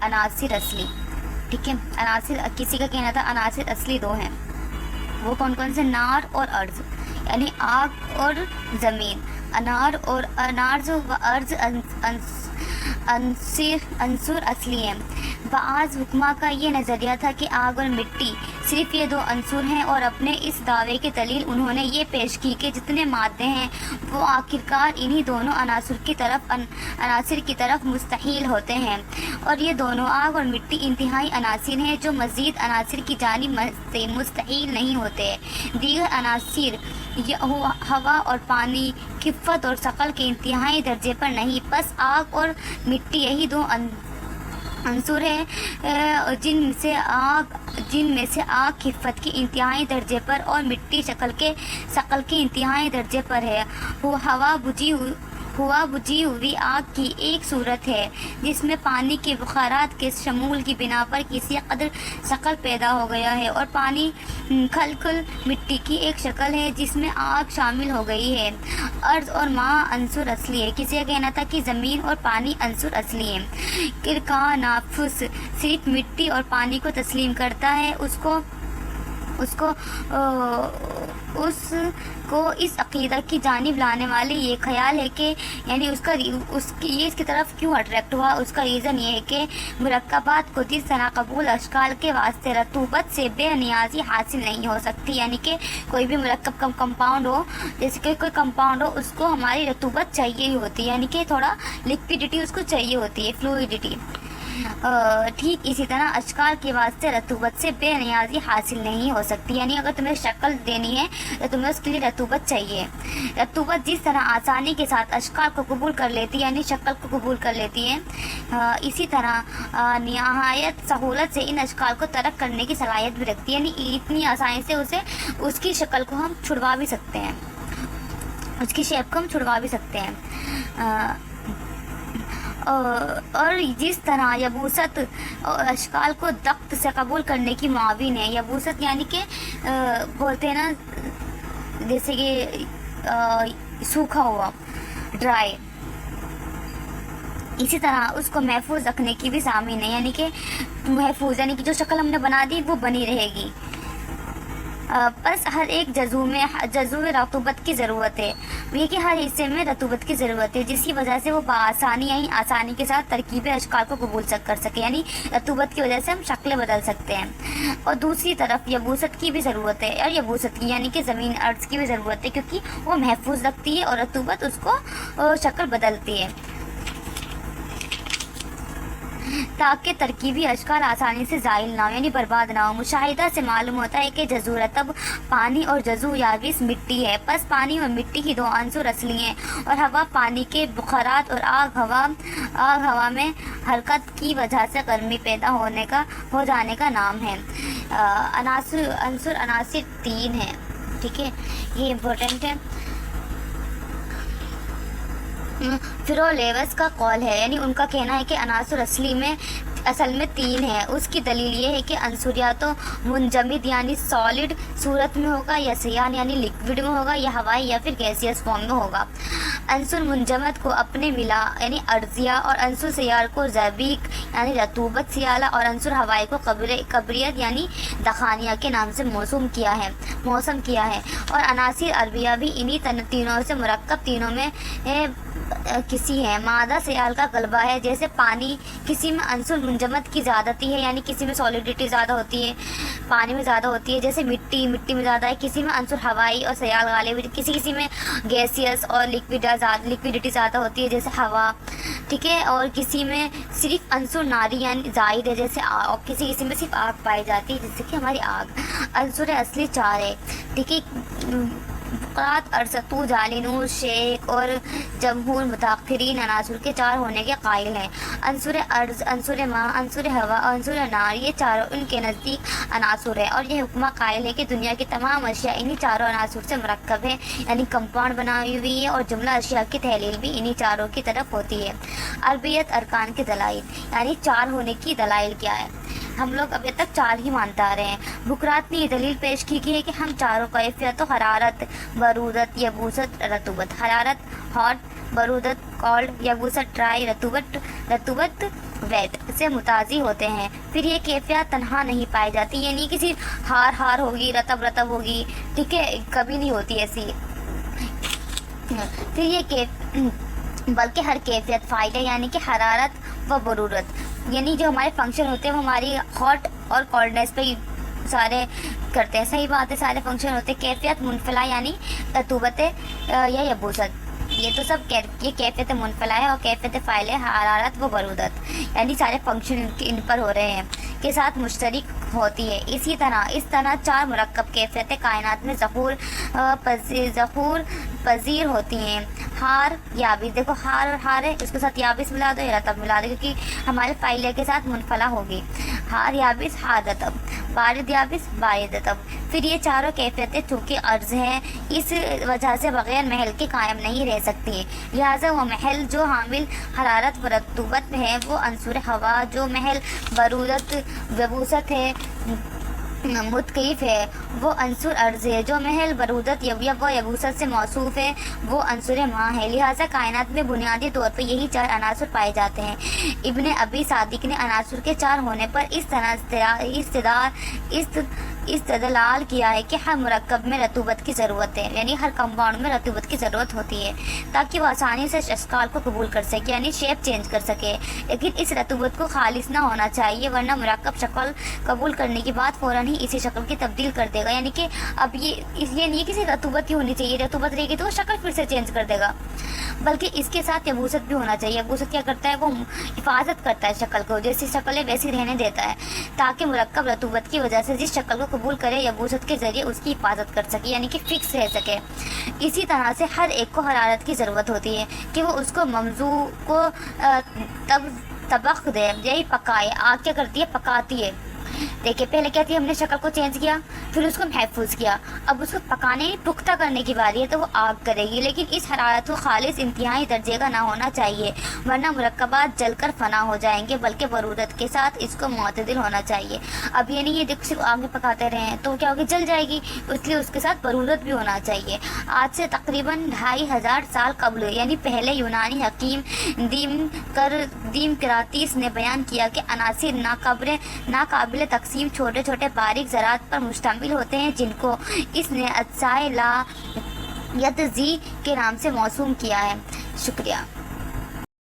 अनासिर असली, ठीक है। अनासिर, किसी का कहना था अनासिर असली दो हैं, वो कौन कौन से? नार और अर्ज, यानी आग और ज़मीन। अनार्ज व अर्ज अंसुर असली हैं। बाज़ हुक्मा का ये नज़रिया था कि आग और मिट्टी सिर्फ ये दो अंसुर हैं, और अपने इस दावे की दलील उन्होंने ये पेश की कि जितने मादे हैं वो आखिरकार इन्हीं दोनों अनासिर की तरफ मुस्तहील होते हैं, और ये दोनों आग और मिट्टी इंतहाई अनासिर हैं जो मज़ीद अनासिर की जानिब से मुस्तहील नहीं होते। दीगर अनासिर हवा और पानी खिफ़्फ़त और शकल के इंतहाई दर्जे पर नहीं, बस आग और मिट्टी यही दो अंसुर है जिनमें से आग खिफ़्फ़त की इंतहाई दर्जे पर और मिट्टी शकल के इंतहाई दर्जे पर है। हवा बुझी हुई आग की एक सूरत है जिसमें पानी के बुखारात के शमूल की बिना पर किसी कदर शकल पैदा हो गया है, और पानी खलखल मिट्टी की एक शक्ल है जिसमें आग शामिल हो गई है। अर्ज़ और माँ अंसुर असली है, किसी का कहना था कि ज़मीन और पानी अंसुर असली है। किरका नाफुस सिर्फ मिट्टी और पानी को तस्लीम करता है, उसको इस अक़ीदा की जानिब लाने वाले ये ख्याल है कि यानी ये इसकी तरफ क्यों अट्रैक्ट हुआ, उसका रीज़न ये है कि मुरक्कबात को जिस तरह कबूल अशकाल के वास्ते रतूबत से बेनियाजी हासिल नहीं हो सकती, यानी कि कोई भी मुरक्कब कंपाउंड हो, जैसे कि कोई कंपाउंड हो, उसको हमारी रतूबत चाहिए ही होती है, यानी कि थोड़ा लिक्विडिटी उसको चाहिए होती है, फ्लूइडिटी। ठीक इसी तरह अशकाल के वास्ते रतूबत से बेनियाजी हासिल नहीं हो सकती, यानी अगर तुम्हें शक्ल देनी है तो तुम्हें उसके लिए रतूबत चाहिए। रतूबत जिस तरह आसानी के साथ अशकाल को कबूल कर लेती है, यानी शक्ल को कबूल कर लेती है, इसी तरह निहायत सहूलत से इन अशकाल को तरक करने की सलाहियत भी रखती है, यानी इतनी आसानी से उसकी शक्ल को हम छुड़वा भी सकते हैं, उसकी शेप को हम छुड़वा भी सकते हैं। और जिस तरह यबूसत अशकाल को दख्त से कबूल करने की मुआविन है, यबूसत यानी कि बोलते हैं ना, जैसे कि सूखा हुआ, ड्राई, इसी तरह उसको महफूज रखने की भी सामीन है, यानी कि महफूज यानी कि जो शक्ल हमने बना दी वो बनी रहेगी। बस हर एक जज़ू में रतूबत की ज़रूरत है, ये कि हर हिस्से में रतूबत की ज़रूरत है, जिसकी वजह से वो आसानी के साथ तरकीब अशकाल को कबूल कर सके, यानी रतूबत की वजह से हम शक्लें बदल सकते हैं। और दूसरी तरफ यबूसत की भी ज़रूरत है, और यबूसत की यानी कि ज़मीन अर्ज़ की भी ज़रूरत है, क्योंकि वो महफूज रखती है और रतूबत उसको शक्ल बदलती है, ताकि तरकीबी अशकाल आसानी से ज़ाइल ना हो, यानी बर्बाद ना हो। मुशाहिदा से मालूम होता है कि जज़ू रतब पानी और जज़ू याबिस मिट्टी है, बस पानी और मिट्टी ही दो अंसुर असली हैं, और हवा पानी के बुखारात और आग हवा में हरकत की वजह से गर्मी पैदा हो जाने का नाम है। अंसुर अनासिर 3 हैं, ठीक है, ये इम्पोर्टेंट है। फिरोलेवस का कौल है, यानी उनका कहना है कि अनासुर असल में 3 है। उसकी दलील ये है कि अंसुर या तो मुंजमिद यानी सॉलिड सूरत में होगा, या सियान यानी लिक्विड में होगा, या हवाई या फिर गैसियस फॉर्म में होगा। अंसुर मुंजमद को अपने मिला यानी अर्जिया, और अंसुर सियार को ज़बीक यानी रतूबत सियाला, और अंसुर हवाई को कबरियत यानी दखानिया के नाम से मौसम किया है। और अनासिर अरबिया भी इन्हीं तीनों से मुरक्कब तीनों में किसी है। मादा सियाल का गलबा है, जैसे पानी, किसी में अंसुर मुंजमद की ज़्यादती है, यानी किसी में सॉलिडिटी ज़्यादा होती है, पानी में ज़्यादा होती है, जैसे मिट्टी में ज़्यादा है, किसी में अंसुर हवाई और सियाल गालिब, किसी में गैसियस और लिक्विडिटी ज़्यादा होती है, जैसे हवा, ठीक है, और किसी में सिर्फ अंसुर नारी यानी जायद है, जैसे किसी में सिर्फ आग पाई जाती है, जैसे कि हमारी आग। अंसुर असली 4 है, ठीक है। फ़ुक़रात अरसतू, जालिनूर, शेख और जमहूर मुताख़िरीन अनासुर के 4 होने के कायल हैं। अंसुर अर्ज़, अंसुर माँ, अंसुर हवा और अंसुर नार, ये चारों उनके नज़दीक अनासुर है, और यह हुक्मा कायल है कि दुनिया की तमाम अशिया इन्हीं चारों अनासुर से मुरक्कब है, यानी कंपाउंड बनाई हुई है, और जुमला अशिया की तहलील भी इन्हीं चारों की तरफ होती है। अरबियत अरकान के दलाइल, यानी 4 होने की दलाइल क्या है? हम लोग अभी तक 4 ही मानते आ रहे हैं। बुकरात ने ये दलील पेश की है कि हम चारों कैफियत, हरारत, बरूदत, यबूसत, रतूबत, हरारत हॉट, बरूदत कोल्ड, यबूसत ड्राई, रतूबत ویٹ سے متازی ہوتے ہیں۔ پھر یہ کیفیت تنہا نہیں پائی جاتی، یعنی کسی ہار ہوگی، رتب ہوگی، ٹھیک ہے، کبھی نہیں ہوتی ایسی۔ پھر یہ بلکہ ہر کیفیت فائل ہے، یعنی کہ حرارت و برودت، یعنی جو ہمارے فنکشن ہوتے ہیں وہ ہماری ہاٹ اور کولڈنس پہ سارے کرتے ہیں، صحیح بات ہے، سارے فنکشن ہوتے ہیں۔ کیفیت منفلا یعنی رطوبت یا یبوست، یہ تو سب یہ کیفیت منفلا ہے، اور کیفیت فائل ہے حرارت و برودت، یعنی سارے فنکشن ان پر ہو رہے ہیں کے ساتھ مشترک ہوتی ہے۔ اس طرح 4 مرکب کیفیتیں کائنات میں ظہور پذیر ہوتی ہیں۔ ہار یابس، دیکھو ہار اور ہار ہے، اس کے ساتھ یابس ملا دو یا رطب ملا دو، کیونکہ ہمارے فائلے کے ساتھ منفلا ہوگی۔ ہار یابس ہار رطب، بارد یابس بارد رطب۔ پھر یہ چاروں کیفیتیں چونکہ عرض ہیں، اس وجہ سے بغیر محل کے قائم نہیں رہ سکتی، لہٰذا وہ محل جو حامل حرارت و رطوبت ہے، وہ عنصر ہوا جو محل برودت یبوست ہے متکیف ہے، وہ عنصر عرض ہے جو محل برودت و یبوست سے موصوف ہے، وہ عنصر ماء ہے۔ لہٰذا کائنات میں بنیادی طور پر یہی 4 عناصر پائے جاتے ہیں۔ ابن ابی صادق نے عناصر کے 4 ہونے پر اس طرح استدلال کیا ہے کہ ہر مرکب میں رطوبت کی ضرورت ہے، یعنی ہر کمپاؤنڈ میں رطوبت کی ضرورت ہوتی ہے تاکہ وہ آسانی سے اشکال کو قبول کر سکے، یعنی شیپ چینج کر سکے، لیکن اس رطوبت کو خالص نہ ہونا چاہیے، ورنہ مرکب شکل قبول کرنے کے بعد فوراً ہی اسی شکل کی تبدیل کر دے گا، یعنی کہ اب یہ اس لیے نہیں کسی رطوبت کی ہونی چاہیے، رطوبت رہے گی تو وہ شکل پھر سے چینج کر دے گا، بلکہ اس کے ساتھ یبوست بھی ہونا چاہیے۔ یبوست کیا کرتا ہے؟ وہ حفاظت کرتا ہے شکل کو، جیسی شکل ہے ویسی رہنے دیتا ہے، تاکہ مرکب رطوبت کی وجہ سے جس شکل کو قبول کرے یبوست کے ذریعے اس کی حفاظت کر سکے، یعنی کہ فکس رہ سکے۔ اسی طرح سے ہر ایک کو حرارت کی ضرورت ہوتی ہے کہ وہ اس کو موضوع کو طبخ دے، یہی پکائے۔ آگ کیا کرتی ہے؟ پکاتی ہے۔ دیکھیں پہلے کیا تھی، ہم نے شکل کو چینج کیا، پھر اس کو محفوظ کیا، اب اس کو پکانے پختہ کرنے کی باری ہے تو وہ آگ کرے گی، لیکن اس حرارت کو خالص انتہائی درجے کا نہ ہونا چاہیے، ورنہ مرکبات جل کر فنا ہو جائیں گے، بلکہ برودت کے ساتھ اس کو معتدل ہونا چاہیے۔ اب یہ نہیں یہ دیکھ صرف آگ میں پکاتے رہے ہیں تو کیا ہوگی؟ جل جائے گی، اس لیے اس کے ساتھ برودت بھی ہونا چاہیے۔ آج سے تقریباً 2500 سال قبل، یعنی پہلے یونانی حکیم دیموکراتیس نے بیان کیا کہ عناصر ناقابل تقسیم چھوٹے چھوٹے باریک ذرات پر مشتمل ہوتے ہیں، جن کو اس نے اجزائے لا یتزی کے نام سے موسوم کیا ہے۔ شکریہ۔